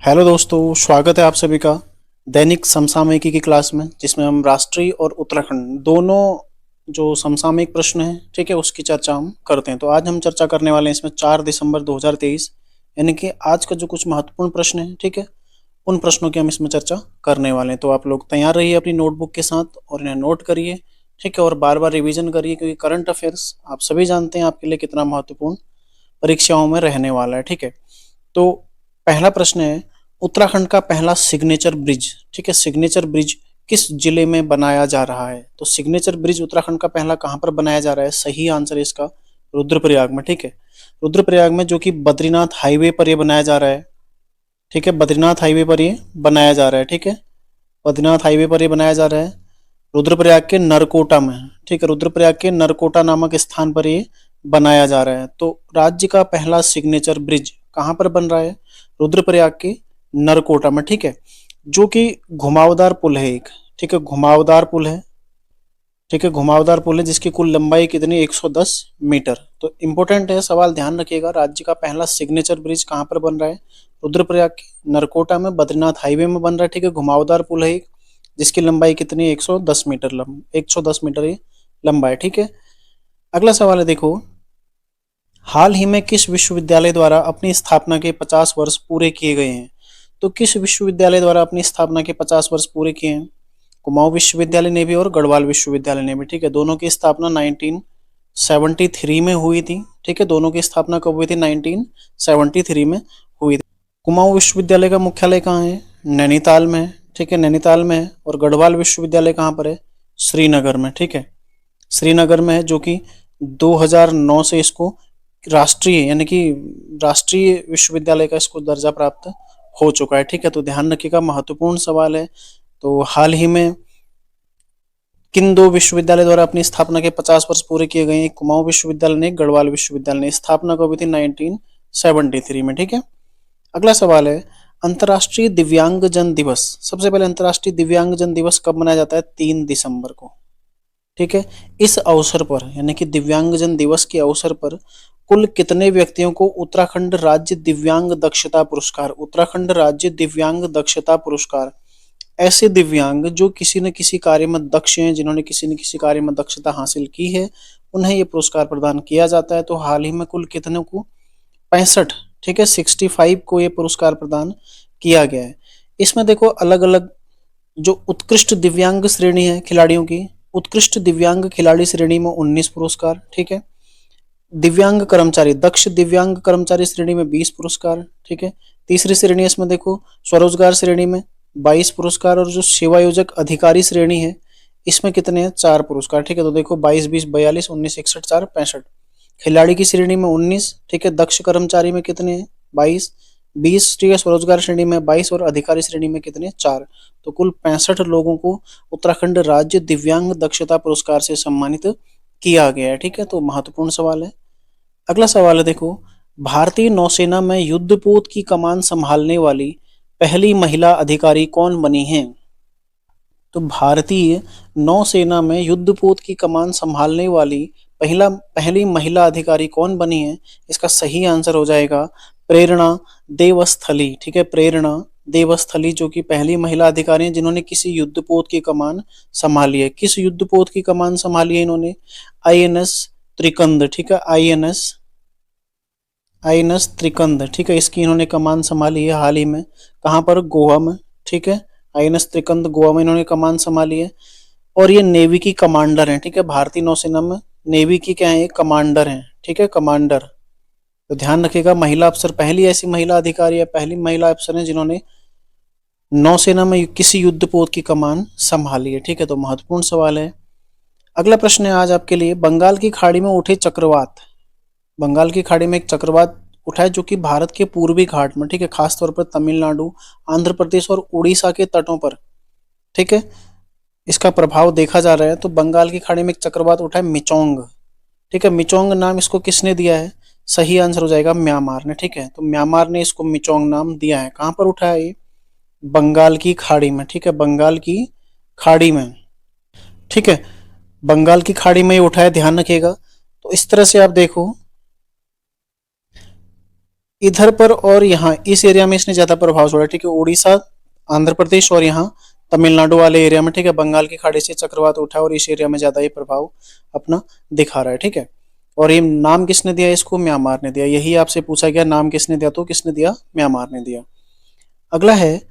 Hello दोस्तों, स्वागत है आप सभी का दैनिक समसामयिकी की क्लास में, जिसमें हम राष्ट्रीय और उत्तराखंड दोनों जो समसामयिक प्रश्न हैं, ठीक है, उसकी चर्चा हम करते हैं। तो आज हम चर्चा करने वाले हैं इसमें 4 दिसंबर 2023, यानी कि आज का जो कुछ महत्वपूर्ण प्रश्न है, ठीक है, उन प्रश्नों की हम इसमें चर्चा करने वाले हैं। तो आप लोग तैयार रहिए अपनी नोटबुक के साथ और इन्हें नोट करिए, ठीक है, और बार बार रिवीजन करिए, क्योंकि करंट अफेयर्स आप सभी जानते हैं आपके लिए कितना महत्वपूर्ण परीक्षाओं में रहने वाला है। ठीक है, तो पहला प्रश्न है, उत्तराखंड का पहला सिग्नेचर ब्रिज, ठीक है, सिग्नेचर ब्रिज किस जिले में बनाया जा रहा है? तो सिग्नेचर ब्रिज उत्तराखंड का पहला कहां पर बनाया जा रहा है? सही आंसर है इसका रुद्रप्रयाग में। ठीक है, रुद्रप्रयाग में, जो कि बद्रीनाथ हाईवे पर ये बनाया जा रहा है। ठीक है, बद्रीनाथ हाईवे पर ये बनाया जा रहा है। ठीक है, बद्रीनाथ हाईवे पर ये बनाया जा रहा है, रुद्रप्रयाग के नरकोटा में। ठीक है, रुद्रप्रयाग के नरकोटा नामक स्थान पर ये बनाया जा रहा है। तो राज्य का पहला सिग्नेचर ब्रिज कहां पर बन रहा है? रुद्रप्रयाग के नरकोटा में। ठीक है, जो कि घुमावदार पुल है एक। ठीक है, घुमावदार पुल है। ठीक है, घुमावदार पुल है जिसकी कुल लंबाई कितनी? 110 मीटर। तो इंपॉर्टेंट है सवाल, ध्यान रखिएगा। राज्य का पहला सिग्नेचर ब्रिज कहां पर बन रहा है? रुद्रप्रयाग के नरकोटा में, बद्रीनाथ हाईवे में बन रहा है। ठीक है, घुमावदार पुल है एक, जिसकी लंबाई कितनी है? 110 मीटर 110 मीटर ये लंबा है। ठीक है, अगला सवाल है, देखो, हाल ही में किस विश्वविद्यालय द्वारा अपनी स्थापना के 50 वर्ष पूरे किए गए हैं? तो किस विश्वविद्यालय द्वारा अपनी स्थापना के 50 वर्ष पूरे किए हैं? कुमाऊं विश्वविद्यालय ने भी और गढ़वाल विश्वविद्यालय ने भी। ठीक है, दोनों की स्थापना 1973 में हुई थी। ठीक है, दोनों की स्थापना कब हुई थी? 1973 में हुई थी। कुमाऊं विश्वविद्यालय का मुख्यालय कहाँ है? नैनीताल में है। ठीक है, नैनीताल में है। और गढ़वाल विश्वविद्यालय कहाँ पर है? श्रीनगर में। ठीक है, श्रीनगर में है, जो कि 2009 से इसको राष्ट्रीय, यानी कि राष्ट्रीय विश्वविद्यालय का इसको दर्जा प्राप्त हो चुका है। ठीक है, तो ध्यान रखिएगा, महत्वपूर्ण सवाल है। तो हाल ही में किन दो विश्वविद्यालय द्वारा अपनी स्थापना के 50 वर्ष पूरे किए गए हैं? एक कुमाऊं विश्वविद्यालय ने, गढ़वाल विश्वविद्यालय ने। स्थापना कब हुई थी? 1973 में। ठीक है, अगला सवाल है, अंतर्राष्ट्रीय दिव्यांगजन दिवस, सबसे पहले अंतर्राष्ट्रीय दिव्यांगजन दिवस कब मनाया जाता है? 3 दिसंबर को। ठीक है, इस अवसर पर, यानी कि दिव्यांगजन दिवस के अवसर पर, कुल कितने व्यक्तियों को उत्तराखंड राज्य दिव्यांग दक्षता पुरस्कार, उत्तराखंड राज्य दिव्यांग दक्षता पुरस्कार, ऐसे दिव्यांग जो किसी न किसी कार्य में दक्ष हैं, जिन्होंने किसी न किसी कार्य में दक्षता हासिल की है, उन्हें यह पुरस्कार प्रदान किया जाता है। तो हाल ही में कुल कितने को? 65। ठीक है, 65 को ये पुरस्कार प्रदान किया गया है। इसमें देखो, अलग अलग जो उत्कृष्ट दिव्यांग श्रेणी है खिलाड़ियों की, उत्कृष्ट दिव्यांग खिलाड़ी श्रेणी में 19 पुरस्कार। ठीक है, दिव्यांग कर्मचारी, दक्ष दिव्यांग कर्मचारी श्रेणी में 20 पुरस्कार। ठीक है, तीसरी श्रेणी इसमें देखो, स्वरोजगार श्रेणी में 22 पुरस्कार, और जो सेवायोजक अधिकारी श्रेणी है, इसमें कितने हैं? 4 पुरस्कार। ठीक है, तो देखो, 22, 20, 42, 19, 61, 4, 65। खिलाड़ी की श्रेणी में 19। ठीक है, दक्ष कर्मचारी में कितने हैं? 22, 20। ठीक है, स्वरोजगार श्रेणी में 22, और अधिकारी श्रेणी में कितने? 4। तो कुल 65 लोगों को उत्तराखंड राज्य दिव्यांग दक्षता पुरस्कार से सम्मानित किया गया है। ठीक है, तो महत्वपूर्ण सवाल है। अगला सवाल है, देखो, भारतीय नौसेना में युद्धपोत की कमान संभालने वाली पहली महिला अधिकारी कौन बनी है? तो भारतीय नौसेना में युद्धपोत की कमान संभालने वाली पहली महिला अधिकारी कौन बनी है? इसका सही आंसर हो जाएगा प्रेरणा देवस्थली। ठीक है, प्रेरणा देवस्थली, जो कि पहली महिला अधिकारी हैं जिन्होंने किसी युद्धपोत की कमान संभाली है। किस युद्धपोत की कमान संभाली है इन्होंने? आईएनएस त्रिकंद। ठीक है, आईएनएस त्रिकंद। ठीक है, इसकी इन्होंने कमान संभाली है हाल ही में। कहाँ पर? गोवा में। ठीक है, आईएनएस त्रिकंद गोवा में इन्होंने कमान संभाली है, और ये नेवी की कमांडर हैं। ठीक है, भारतीय नौसेना में नेवी की क्या है? कमांडर हैं। ठीक है, कमांडर। तो ध्यान रखिएगा, महिला अफसर, पहली ऐसी महिला अधिकारी है, पहली महिला अफसर है जिन्होंने नौसेना में किसी युद्धपोत की कमान संभाली है। ठीक है, तो महत्वपूर्ण सवाल है। अगला प्रश्न है आज आपके लिए, बंगाल की खाड़ी में उठे चक्रवात, बंगाल की खाड़ी में एक चक्रवात उठा है, जो कि भारत के पूर्वी घाट में, ठीक है, खासतौर पर तमिलनाडु, आंध्र प्रदेश और उड़ीसा के तटों पर, ठीक है, इसका प्रभाव देखा जा रहा है। तो बंगाल की खाड़ी में एक चक्रवात उठा है, मिचोंग। ठीक है, मिचोंग नाम इसको किसने दिया है? सही आंसर हो जाएगा म्यांमार ने। ठीक है, तो म्यांमार ने इसको मिचोंग नाम दिया है। कहां पर उठा है ये? बंगाल की खाड़ी में। ठीक है, बंगाल की खाड़ी में। ठीक है, बंगाल की खाड़ी में ये उठा है, ध्यान रखिएगा। तो इस तरह से आप देखो, इधर पर और यहाँ इस एरिया में इसने ज्यादा प्रभाव छोड़ा, ठीक है, उड़ीसा, आंध्र प्रदेश और यहाँ तमिलनाडु वाले एरिया में, ठीक है, बंगाल की खाड़ी से चक्रवात उठा और इस एरिया में ज्यादा ये प्रभाव अपना दिखा रहा है, ठीक है। और ये नाम किसने दिया इसको? म्यांमार ने दिया। यही आपसे पूछा गया नाम किसने दिया, तो किसने दिया? म्यांमार ने दिया। अगला है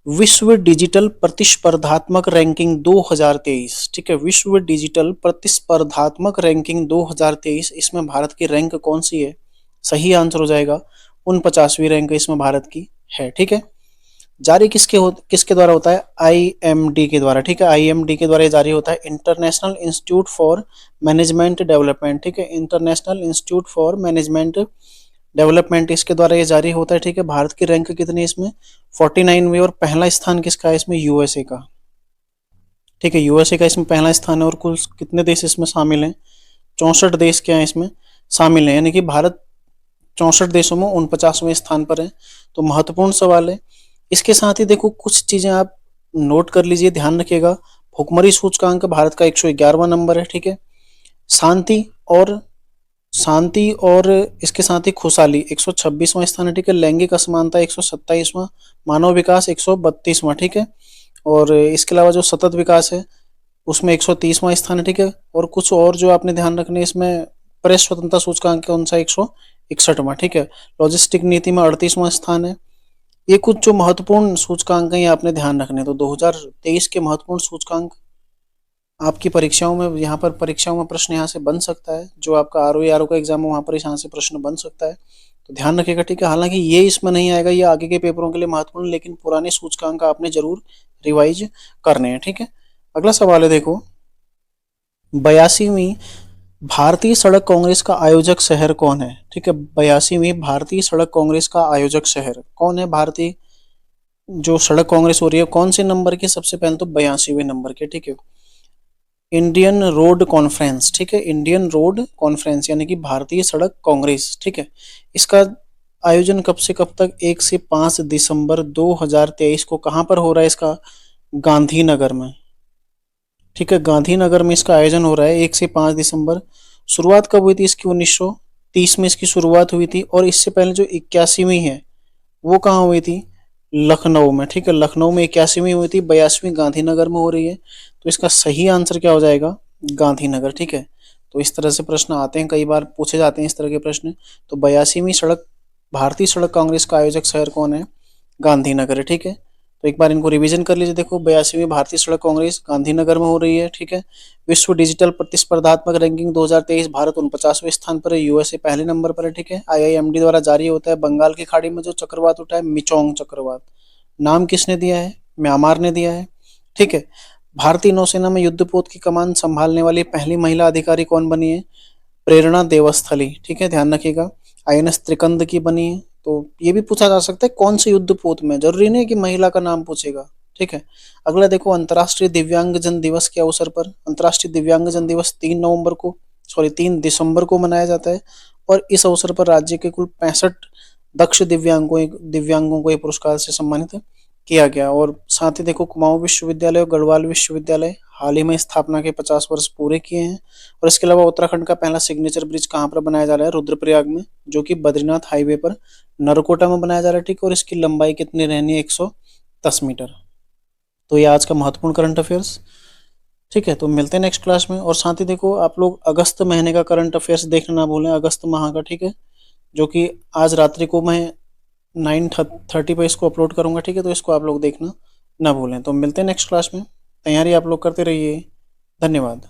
विश्व डिजिटल प्रतिस्पर्धात्मक रैंकिंग 2023, ठीक है, विश्व डिजिटल प्रतिस्पर्धात्मक रैंकिंग 2023, इसमें भारत की रैंक कौन सी है? सही आंसर हो जाएगा 49वीं रैंक इसमें भारत की है, ठीक है। जारी किसके द्वारा होता है? आईएमडी के द्वारा, ठीक है, आईएमडी के द्वारा ये जारी होता है, international institute for management development, ठीक है, international institute for management development, इसके द्वारा ये जारी होता है, ठीक है। भारत की रैंक कितनी है इसमें? 49वीं, और पहला स्थान किसका है इसमें? यूएसए का, ठीक है, यूएसए का इसमें पहला स्थान है। और कुल कितने देश इसमें शामिल हैं? 64 देश क्या है इसमें शामिल है, यानी कि भारत 64 देशों में 49वें स्थान पर है। तो महत्वपूर्ण सवाल है। इसके साथ ही देखो कुछ चीजें आप नोट कर लीजिए, ध्यान रखिएगा। भुखमरी सूचकांक भारत का 111वां नंबर है, ठीक है। शांति और शांति और इसके साथ ही खुशहाली 126वां स्थान है, ठीक है। लैंगिक असमानता 127वां, मानव विकास 132वां, ठीक है। और इसके अलावा जो सतत विकास है उसमें 130वां स्थान है, ठीक है। और कुछ और जो आपने ध्यान रखने इसमें प्रेस स्वतंत्रता सूचकांक कौन सा? 161वां, ठीक है। लॉजिस्टिक नीति में 38वां स्थान है। ये कुछ जो महत्वपूर्ण सूचकांक हैं ये आपने ध्यान रखने। तो 2023 के महत्वपूर्ण सूचकांक आपकी परीक्षाओं में, यहाँ पर परीक्षाओं में प्रश्न यहाँ से बन सकता है, जो आपका आरओ का एग्जाम है वहाँ पर यहाँ से प्रश्न बन सकता है, तो ध्यान रखिएगा, ठीक है। हालांकि ये इसमें नहीं आएगा, ये आगे के पेपरों के लिए महत्वपूर्ण, लेकिन पुराने सूचकांक आपने जरूर रिवाइज करने हैं, ठीक है। अगला सवाल है देखो, 82वीं भारतीय सड़क कांग्रेस का आयोजक शहर कौन है? ठीक है, 82वीं भारतीय सड़क कांग्रेस का आयोजक शहर कौन है? भारतीय जो सड़क कांग्रेस हो रही है कौन से नंबर के? सबसे पहले तो 82वें नंबर के, ठीक है। इंडियन रोड कॉन्फ्रेंस, ठीक है, इंडियन रोड कॉन्फ्रेंस यानी कि भारतीय सड़क कांग्रेस, ठीक है। इसका आयोजन कब से कब तक? 1 से 5 दिसंबर 2023 को कहाँ पर हो रहा है इसका? गांधीनगर में, ठीक है, गांधीनगर में इसका आयोजन हो रहा है 1 से 5 दिसंबर। शुरुआत कब हुई थी इसकी? 1930 में इसकी शुरुआत हुई थी। और इससे पहले जो 81वीं है वो कहाँ हुई थी? लखनऊ में, ठीक है, लखनऊ में 81वीं हुई थी, 82वीं गांधीनगर में हो रही है। तो इसका सही आंसर क्या हो जाएगा? गांधीनगर, ठीक है। तो इस तरह से प्रश्न आते हैं, कई बार पूछे जाते हैं इस तरह के प्रश्न। तो 82वीं सड़क भारतीय सड़क कांग्रेस का आयोजक शहर कौन है? गांधीनगर है, ठीक है। तो एक बार इनको रिवीजन कर लीजिए। देखो 82वीं भारतीय सड़क कांग्रेस गांधीनगर में हो रही है, ठीक है। विश्व डिजिटल प्रतिस्पर्धात्मक रैंकिंग 2023 भारत 49वें स्थान पर है, यूएसए पहले नंबर पर है, ठीक है। आईआईएमडी द्वारा जारी होता है। बंगाल की खाड़ी में जो चक्रवात उठा है मिचोंग चक्रवात, नाम किसने दिया है? म्यांमार ने दिया है, ठीक है। भारतीय नौसेना में युद्धपोत की कमान संभालने वाली पहली महिला अधिकारी कौन बनी है? प्रेरणा देवस्थली, ठीक है, ध्यान रखिएगा। आईएनएस त्रिकंद की बनी है। तो ये भी पूछा जा सकता है कौन से युद्धपोत में, जरूरी नहीं कि महिला का नाम पूछेगा, ठीक है। अगला देखो, अंतर्राष्ट्रीय दिव्यांगजन दिवस के अवसर पर, अंतर्राष्ट्रीय दिव्यांगजन दिवस 3 दिसंबर को मनाया जाता है। और इस अवसर पर राज्य के कुल 65 दक्ष दिव्यांगों को ये पुरस्कार से सम्मानित किया गया। और साथ ही देखो कुमाऊं विश्वविद्यालय और गढ़वाल विश्वविद्यालय हाल ही में स्थापना के 50 वर्ष पूरे किए हैं। और इसके अलावा उत्तराखंड का पहला सिग्नेचर ब्रिज कहाँ पर बनाया जा रहा है? रुद्रप्रयाग में, जो कि बद्रीनाथ हाईवे पर नरकोटा में बनाया जा रहा है, ठीक है। और इसकी लंबाई कितनी रहनी है? 110 मीटर। तो ये आज का महत्वपूर्ण करंट अफेयर्स, ठीक है। तो मिलते हैं नेक्स्ट क्लास में। और साथ ही देखो आप लोग अगस्त महीने का करंट अफेयर्स देखना ना भूलें, अगस्त माह का, ठीक है, जो कि आज रात्रि को मैं 9:30 पे इसको अपलोड करूंगा, ठीक है। तो इसको आप लोग देखना ना भूलें। तो मिलते हैं नेक्स्ट क्लास में, तैयारी आप लोग करते रहिए। धन्यवाद।